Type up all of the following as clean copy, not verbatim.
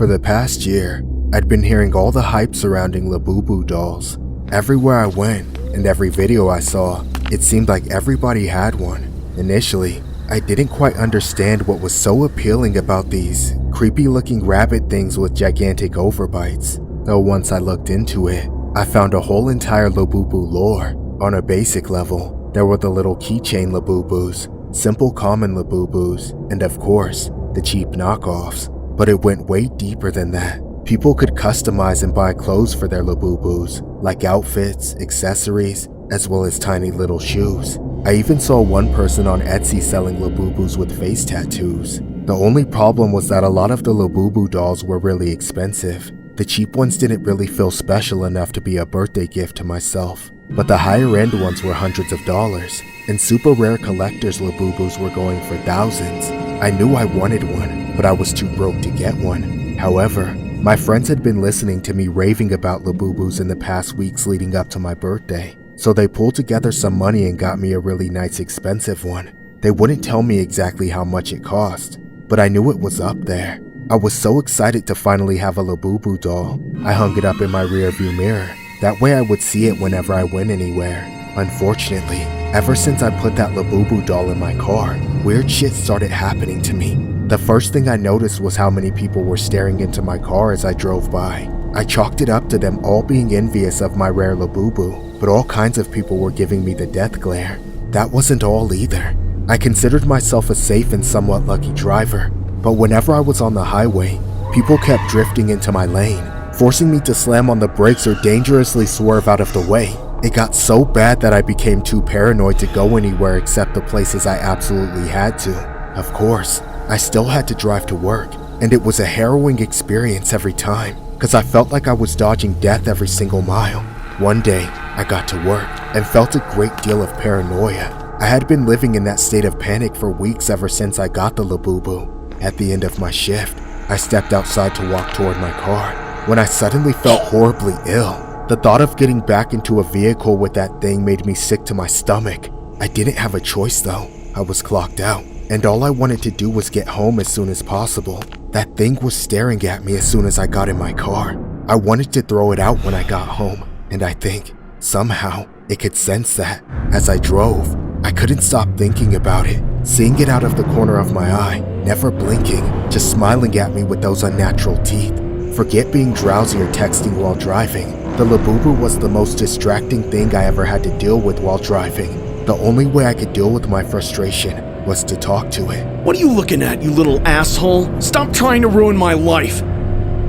For the past year, I'd been hearing all the hype surrounding Labubu dolls. Everywhere I went and every video I saw, it seemed like everybody had one. Initially, I didn't quite understand what was so appealing about these creepy-looking rabbit things with gigantic overbites. Though once I looked into it, I found a whole entire Labubu lore. On a basic level, there were the little keychain Labubus, simple common Labubus, and of course, the cheap knockoffs. But it went way deeper than that. People could customize and buy clothes for their Labubus, like outfits, accessories, as well as tiny little shoes. I even saw one person on Etsy selling Labubus with face tattoos. The only problem was that a lot of the Labubu dolls were really expensive. The cheap ones didn't really feel special enough to be a birthday gift to myself, but the higher end ones were hundreds of dollars, and super rare collectors Labubus were going for thousands. I knew I wanted one, but I was too broke to get one. However, my friends had been listening to me raving about Labubus in the past weeks leading up to my birthday, so they pulled together some money and got me a really nice expensive one. They wouldn't tell me exactly how much it cost, but I knew it was up there. I was so excited to finally have a Labubu doll. I hung it up in my rearview mirror. That way I would see it whenever I went anywhere. Unfortunately, ever since I put that Labubu doll in my car, weird shit started happening to me. The first thing I noticed was how many people were staring into my car as I drove by. I chalked it up to them all being envious of my rare Labubu, but all kinds of people were giving me the death glare. That wasn't all either. I considered myself a safe and somewhat lucky driver, but whenever I was on the highway, people kept drifting into my lane, forcing me to slam on the brakes or dangerously swerve out of the way. It got so bad that I became too paranoid to go anywhere except the places I absolutely had to. Of course, I still had to drive to work, and it was a harrowing experience every time, because I felt like I was dodging death every single mile. One day, I got to work and felt a great deal of paranoia. I had been living in that state of panic for weeks ever since I got the Labubu. At the end of my shift, I stepped outside to walk toward my car when I suddenly felt horribly ill. The thought of getting back into a vehicle with that thing made me sick to my stomach. I didn't have a choice though. I was clocked out, and all I wanted to do was get home as soon as possible. That thing was staring at me as soon as I got in my car. I wanted to throw it out when I got home, and I think, somehow, it could sense that. As I drove, I couldn't stop thinking about it, seeing it out of the corner of my eye, never blinking, just smiling at me with those unnatural teeth. Forget being drowsy or texting while driving. The Labubu was the most distracting thing I ever had to deal with while driving. The only way I could deal with my frustration was to talk to it. What are you looking at, you little asshole? Stop trying to ruin my life.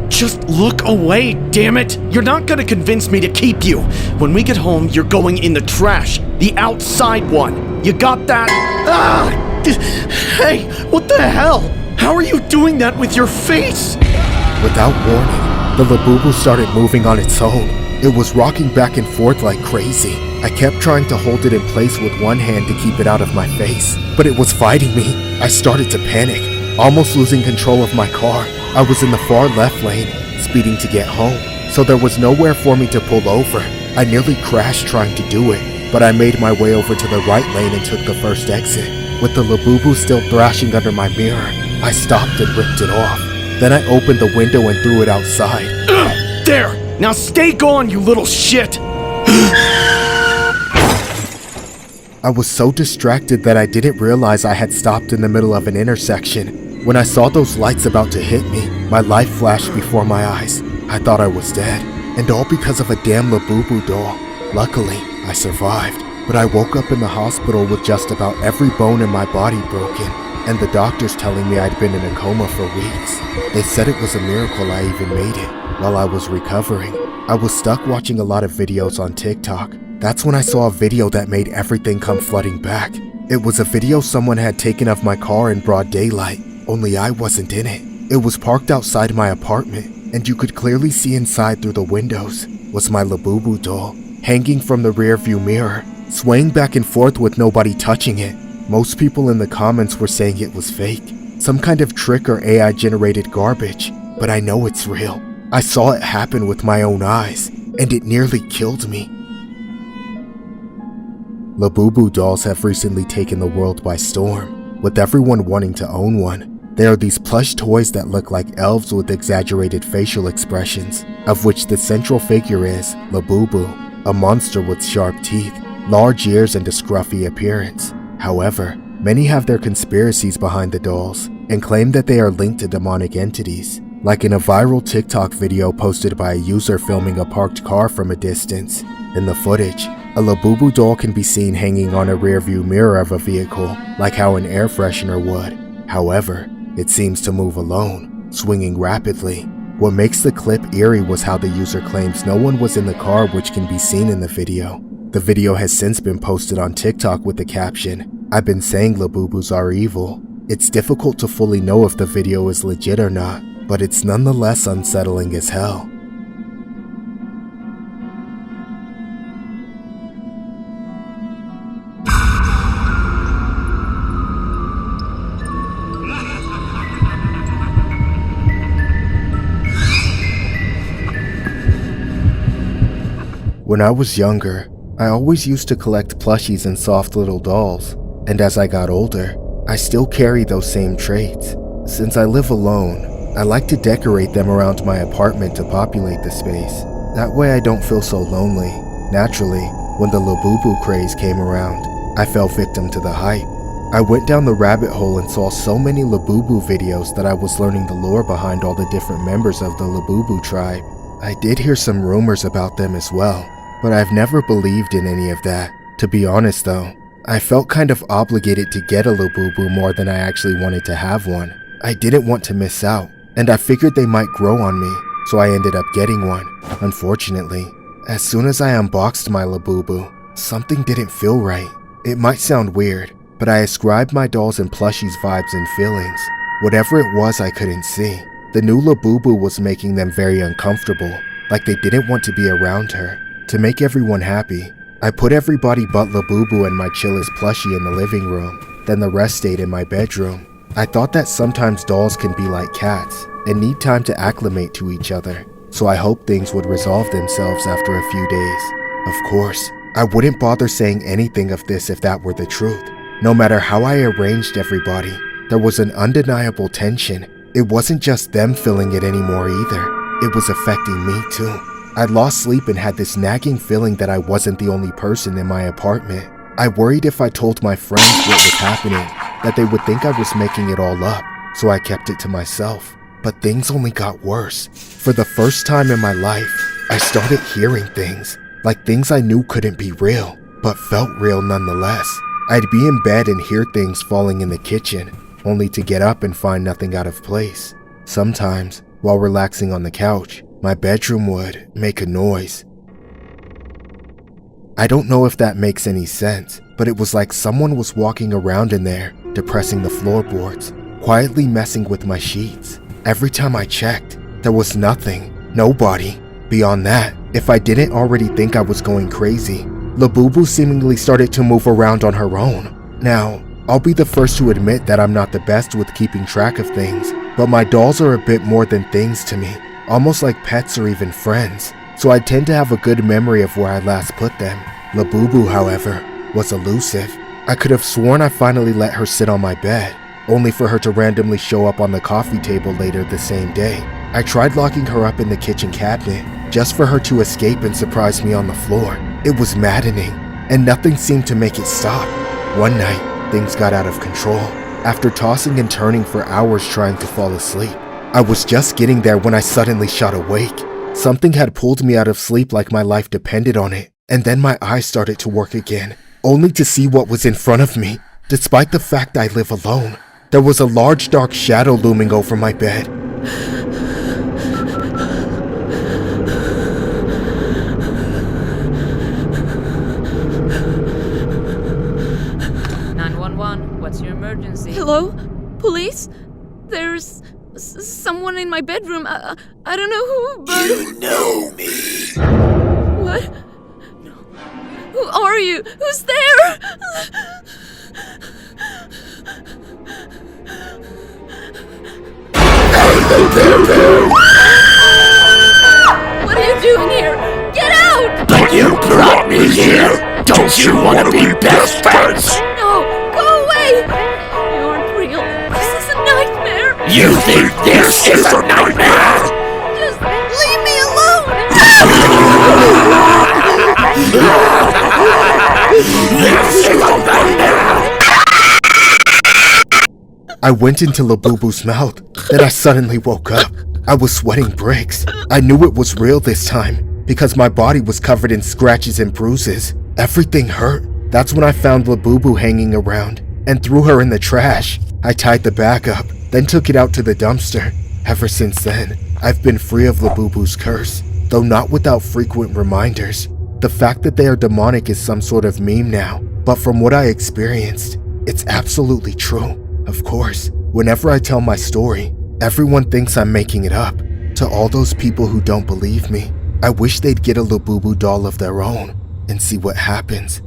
Just look away, damn it! You're not gonna convince me to keep you. When we get home, you're going in the trash. The outside one. You got that? Ah! Hey, what the hell? How are you doing that with your face? Without warning, the Labubu started moving on its own. It was rocking back and forth like crazy. I kept trying to hold it in place with one hand to keep it out of my face, but it was fighting me. I started to panic, almost losing control of my car. I was in the far left lane, speeding to get home, so there was nowhere for me to pull over. I nearly crashed trying to do it, but I made my way over to the right lane and took the first exit. With the Labubu still thrashing under my mirror, I stopped and ripped it off. Then I opened the window and threw it outside. There! Now stay gone, you little shit! I was so distracted that I didn't realize I had stopped in the middle of an intersection. When I saw those lights about to hit me, my life flashed before my eyes. I thought I was dead, and all because of a damn Labubu doll. Luckily, I survived, but I woke up in the hospital with just about every bone in my body broken, and the doctors telling me I'd been in a coma for weeks. They said it was a miracle I even made it. While I was recovering, I was stuck watching a lot of videos on TikTok. That's when I saw a video that made everything come flooding back. It was a video someone had taken of my car in broad daylight, only I wasn't in it. It was parked outside my apartment, and you could clearly see inside through the windows was my Labubu doll, hanging from the rearview mirror, swaying back and forth with nobody touching it. Most people in the comments were saying it was fake, some kind of trick or AI generated garbage, but I know it's real. I saw it happen with my own eyes, and it nearly killed me. Labubu dolls have recently taken the world by storm, with everyone wanting to own one. They are these plush toys that look like elves with exaggerated facial expressions, of which the central figure is Labubu, a monster with sharp teeth, large ears and a scruffy appearance. However, many have their conspiracies behind the dolls and claim that they are linked to demonic entities, like in a viral TikTok video posted by a user filming a parked car from a distance. In the footage, a Labubu doll can be seen hanging on a rearview mirror of a vehicle, like how an air freshener would. However, it seems to move alone, swinging rapidly. What makes the clip eerie was how the user claims no one was in the car, which can be seen in the video. The video has since been posted on TikTok with the caption, "I've been saying Labubus are evil." It's difficult to fully know if the video is legit or not, but it's nonetheless unsettling as hell. When I was younger, I always used to collect plushies and soft little dolls, and as I got older, I still carry those same traits. Since I live alone, I like to decorate them around my apartment to populate the space. That way I don't feel so lonely. Naturally, when the Labubu craze came around, I fell victim to the hype. I went down the rabbit hole and saw so many Labubu videos that I was learning the lore behind all the different members of the Labubu tribe. I did hear some rumors about them as well, but I've never believed in any of that. To be honest though, I felt kind of obligated to get a Labubu more than I actually wanted to have one. I didn't want to miss out, and I figured they might grow on me, so I ended up getting one. Unfortunately, as soon as I unboxed my Labubu, something didn't feel right. It might sound weird, but I ascribed my dolls and plushies vibes and feelings. Whatever it was, I couldn't see. The new Labubu was making them very uncomfortable, like they didn't want to be around her. To make everyone happy, I put everybody but Labubu and my chillest plushie in the living room, then the rest stayed in my bedroom. I thought that sometimes dolls can be like cats and need time to acclimate to each other, so I hoped things would resolve themselves after a few days. Of course, I wouldn't bother saying anything of this if that were the truth. No matter how I arranged everybody, there was an undeniable tension. It wasn't just them feeling it anymore either. It was affecting me too. I lost sleep and had this nagging feeling that I wasn't the only person in my apartment. I worried if I told my friends what was happening, that they would think I was making it all up, so I kept it to myself. But things only got worse. For the first time in my life, I started hearing things, like things I knew couldn't be real, but felt real nonetheless. I'd be in bed and hear things falling in the kitchen, only to get up and find nothing out of place. Sometimes, while relaxing on the couch, my bedroom would make a noise. I don't know if that makes any sense, but it was like someone was walking around in there, depressing the floorboards, quietly messing with my sheets. Every time I checked, there was nothing, nobody. Beyond that, if I didn't already think I was going crazy, Labubu seemingly started to move around on her own. Now, I'll be the first to admit that I'm not the best with keeping track of things, but my dolls are a bit more than things to me, almost like pets or even friends, so I tend to have a good memory of where I last put them. Labubu, however, was elusive. I could have sworn I finally let her sit on my bed, only for her to randomly show up on the coffee table later the same day. I tried locking her up in the kitchen cabinet, just for her to escape and surprise me on the floor. It was maddening, and nothing seemed to make it stop. One night, things got out of control. After tossing and turning for hours trying to fall asleep, I was just getting there when I suddenly shot awake. Something had pulled me out of sleep like my life depended on it, and then my eyes started to work again, only to see what was in front of me. Despite the fact I live alone, there was a large dark shadow looming over my bed. 911, what's your emergency? Hello? Police? There's someone in my bedroom. I don't know who, but... You know me. What? No. Who are you? Who's there? What are you doing here? Get out! But you brought me here. Don't you want to be best friends? No, go away! You aren't real. This is a nightmare. You think this is a nightmare? Just leave me alone! This is a nightmare! I went into Labubu's mouth, then I suddenly woke up. I was sweating bricks. I knew it was real this time, because my body was covered in scratches and bruises. Everything hurt. That's when I found Labubu hanging around, and threw her in the trash. I tied the bag up, then took it out to the dumpster. Ever since then, I've been free of Labubu's curse, though not without frequent reminders. The fact that they are demonic is some sort of meme now, but from what I experienced, it's absolutely true. Of course, whenever I tell my story, everyone thinks I'm making it up. To all those people who don't believe me, I wish they'd get a Labubu doll of their own and see what happens.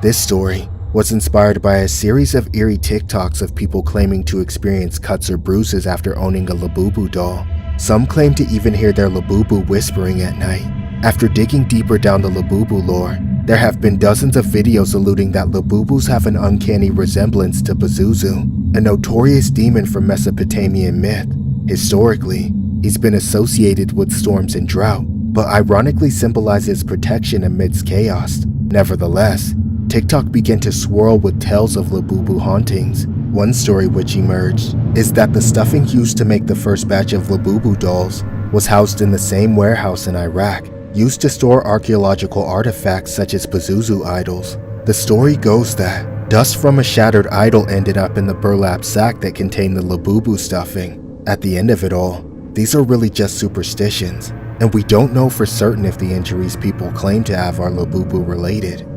This story was inspired by a series of eerie TikToks of people claiming to experience cuts or bruises after owning a Labubu doll. Some claim to even hear their Labubu whispering at night. After digging deeper down the Labubu lore, there have been dozens of videos alluding that Labubus have an uncanny resemblance to Pazuzu, a notorious demon from Mesopotamian myth. Historically, he's been associated with storms and drought, but ironically symbolizes protection amidst chaos. Nevertheless, TikTok began to swirl with tales of Labubu hauntings. One story which emerged is that the stuffing used to make the first batch of Labubu dolls was housed in the same warehouse in Iraq, used to store archaeological artifacts such as Pazuzu idols. The story goes that dust from a shattered idol ended up in the burlap sack that contained the Labubu stuffing. At the end of it all, these are really just superstitions, and we don't know for certain if the injuries people claim to have are Labubu related.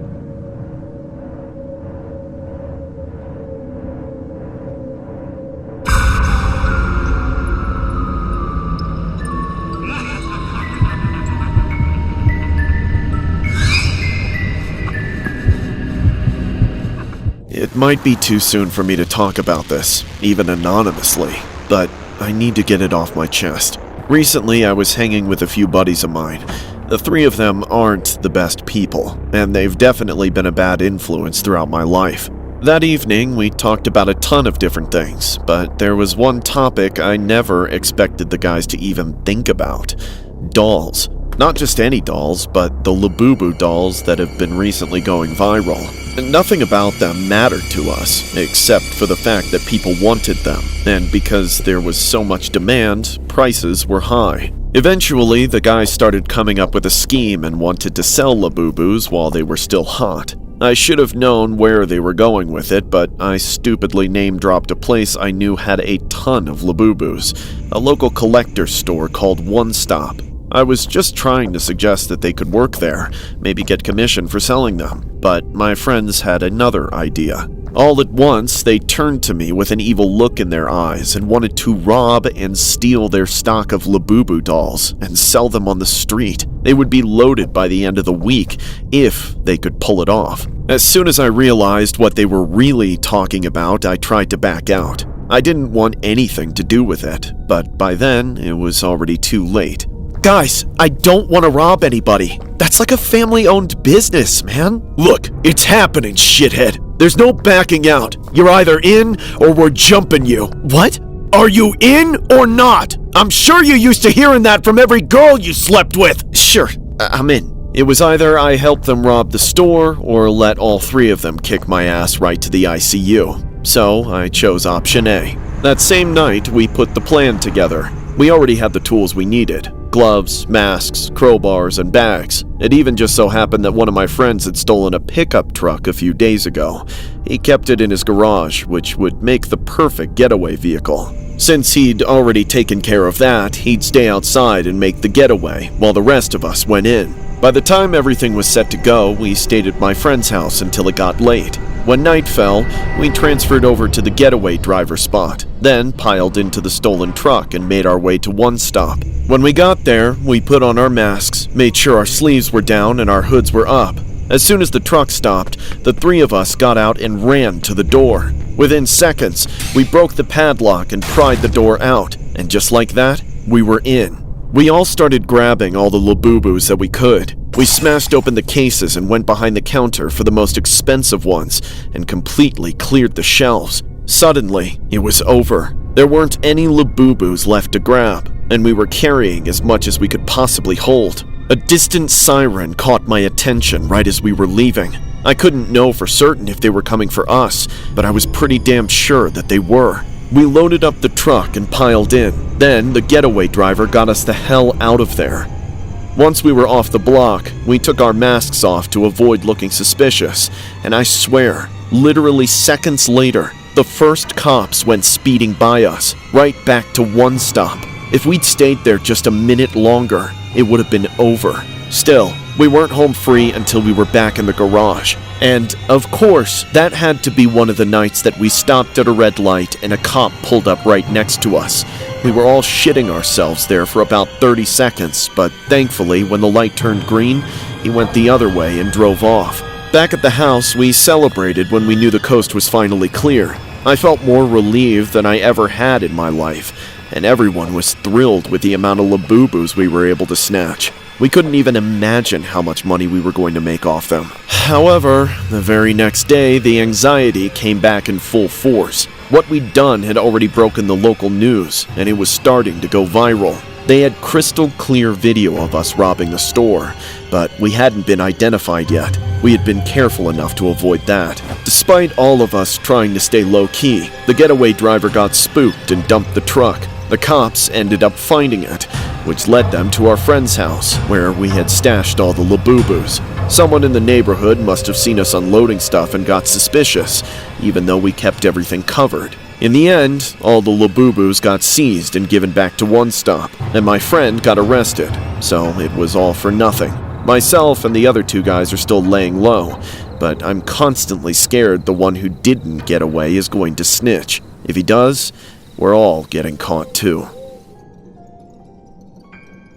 It might be too soon for me to talk about this, even anonymously, but I need to get it off my chest. Recently, I was hanging with a few buddies of mine. The three of them aren't the best people, and they've definitely been a bad influence throughout my life. That evening, we talked about a ton of different things, but there was one topic I never expected the guys to even think about. Dolls. Not just any dolls, but the Labubu dolls that have been recently going viral. Nothing about them mattered to us, except for the fact that people wanted them, and because there was so much demand, prices were high. Eventually, the guys started coming up with a scheme and wanted to sell Labubus while they were still hot. I should have known where they were going with it, but I stupidly name-dropped a place I knew had a ton of Labubus, a local collector's store called One Stop. I was just trying to suggest that they could work there, maybe get commission for selling them, but my friends had another idea. All at once, they turned to me with an evil look in their eyes and wanted to rob and steal their stock of Labubu dolls and sell them on the street. They would be loaded by the end of the week if they could pull it off. As soon as I realized what they were really talking about, I tried to back out. I didn't want anything to do with it, but by then, it was already too late. Guys, I don't want to rob anybody. That's like a family-owned business, man. Look, it's happening, shithead. There's no backing out. You're either in or we're jumping you. What? Are you in or not? I'm sure you're used to hearing that from every girl you slept with. Sure, I'm in. It was either I helped them rob the store or let all three of them kick my ass right to the ICU. So I chose option A. That same night, we put the plan together. We already had the tools we needed. Gloves, masks, crowbars, and bags. It even just so happened that one of my friends had stolen a pickup truck a few days ago. He kept it in his garage, which would make the perfect getaway vehicle. Since he'd already taken care of that, he'd stay outside and make the getaway, while the rest of us went in. By the time everything was set to go, we stayed at my friend's house until it got late. When night fell, we transferred over to the getaway driver spot, then piled into the stolen truck and made our way to One Stop. When we got there, we put on our masks, made sure our sleeves were down and our hoods were up. As soon as the truck stopped, the three of us got out and ran to the door. Within seconds, we broke the padlock and pried the door out, and just like that, we were in. We all started grabbing all the Labubus that we could. We smashed open the cases and went behind the counter for the most expensive ones and completely cleared the shelves. Suddenly, it was over. There weren't any Labubus left to grab, and we were carrying as much as we could possibly hold. A distant siren caught my attention right as we were leaving. I couldn't know for certain if they were coming for us, but I was pretty damn sure that they were. We loaded up the truck and piled in. Then the getaway driver got us the hell out of there. Once we were off the block, we took our masks off to avoid looking suspicious, and I swear, literally seconds later, the first cops went speeding by us, right back to one stop. If we'd stayed there just a minute longer, it would have been over. Still, we weren't home free until we were back in the garage. And, of course, that had to be one of the nights that we stopped at a red light and a cop pulled up right next to us. We were all shitting ourselves there for about 30 seconds, but thankfully, when the light turned green, he went the other way and drove off. Back at the house, we celebrated when we knew the coast was finally clear. I felt more relieved than I ever had in my life, and everyone was thrilled with the amount of Labubus we were able to snatch. We couldn't even imagine how much money we were going to make off them. However, the very next day, the anxiety came back in full force. What we'd done had already broken the local news, and it was starting to go viral. They had crystal clear video of us robbing the store, but we hadn't been identified yet. We had been careful enough to avoid that. Despite all of us trying to stay low-key, the getaway driver got spooked and dumped the truck. The cops ended up finding it, which led them to our friend's house, where we had stashed all the Labubus. Someone in the neighborhood must have seen us unloading stuff and got suspicious, even though we kept everything covered. In the end, all the Labubus got seized and given back to One Stop, and my friend got arrested, so it was all for nothing. Myself and the other two guys are still laying low, but I'm constantly scared the one who didn't get away is going to snitch. If he does, we're all getting caught too.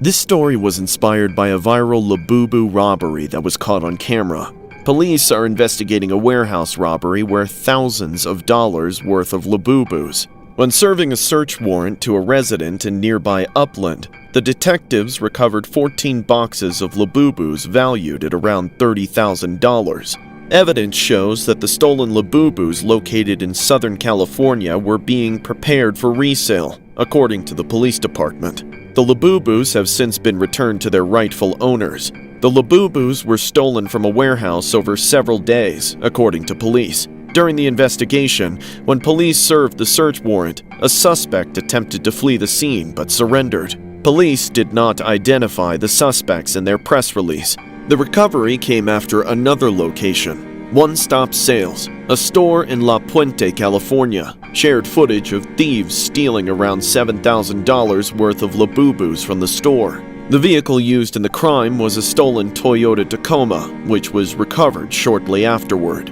This story was inspired by a viral Labubu robbery that was caught on camera. Police are investigating a warehouse robbery where thousands of dollars worth of Labubus. When serving a search warrant to a resident in nearby Upland, the detectives recovered 14 boxes of Labubus valued at around $30,000. Evidence shows that the stolen Labubus located in Southern California were being prepared for resale, according to the police department. The Labubus have since been returned to their rightful owners. The Labubus were stolen from a warehouse over several days, according to police. During the investigation, when police served the search warrant, a suspect attempted to flee the scene but surrendered. Police did not identify the suspects in their press release. The recovery came after another location, One Stop Sales, a store in La Puente, California, shared footage of thieves stealing around $7,000 worth of Labubus from the store. The vehicle used in the crime was a stolen Toyota Tacoma, which was recovered shortly afterward.